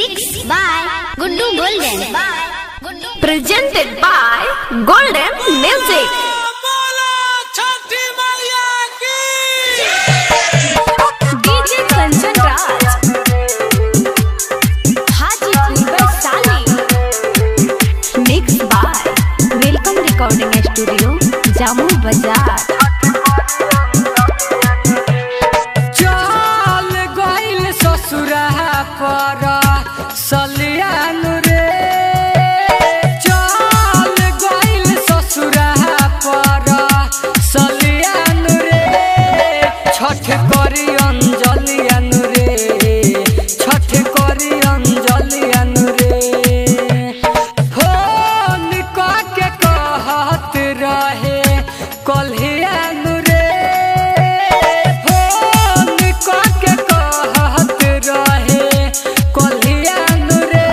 Mixed by Gundu Golden. Presented by Golden Music. DJ Kanchan Raj, Hajipur Vaishali. Mixed by Welcome Recording Studio, Jammu Bazaar. चल गइल ससुरा पर सलियान रे, चल गइल ससुरा पर सलियान रे, छठ करी अंजलियान रे, छठ करी अंजलियान रे। फोन के कहत रहे कल्हियान रे, फोन के कहत रहे कल्हियान रे,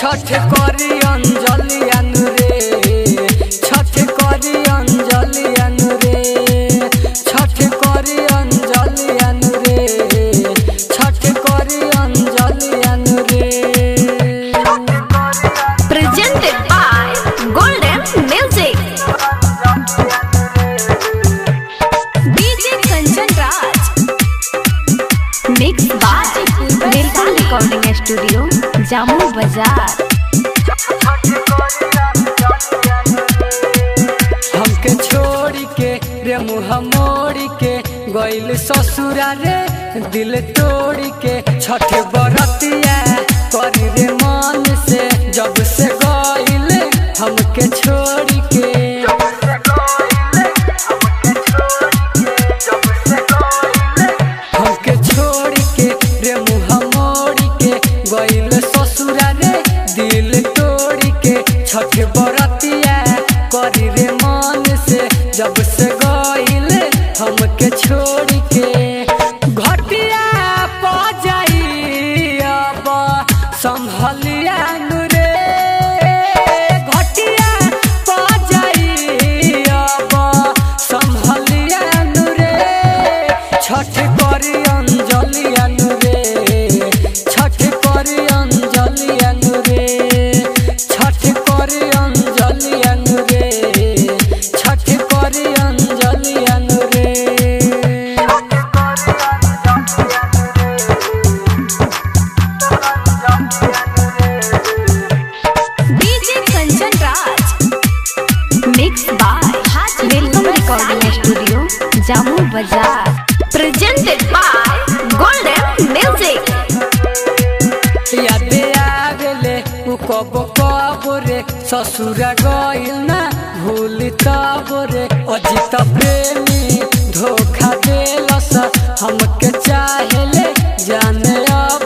छठ करी अंजलियान रे, छठ करी अंजलियान रे, छठ करी अंजलियान रे, छठ करी अंजलियान रे। Presented by Golden Music. DJ Kanchan Raj, mixed by Welcome Recording Studio, Jammu Bazaar. हमके छोड़ी के रे मुँह मोड़ी के गइल ससुरा रे, दिल तोड़ी के छठ बरतिया करी रे मन से, जब से गइल हमके छोड़ी के। हमके छोड़ी के रे मुँह मोड़ी के गइल ससुरा रे, दिल तोड़ी के छठ बरतिया करी रे मन से, जब से गइल हमके छोड़ी के। घटिया प जाई अब संभलिया रे, घटिया प जाई अब संभलिया रे, छठ करी अंजलियान रे, छठ करी अंजलियान रे, छठ करी अंजलियान रे, छठ करी अंजलियान रे। DJ Kanchan Raj, mixed by Welcome Recording Studio, Jammu Bazaar. Presented by Golden Music. यादे आवेले उ कब कब रे, ससुरा गइल ना भूल तब रे, अजित प्रेमी धोखा देलस हमके चाहेले जाने अब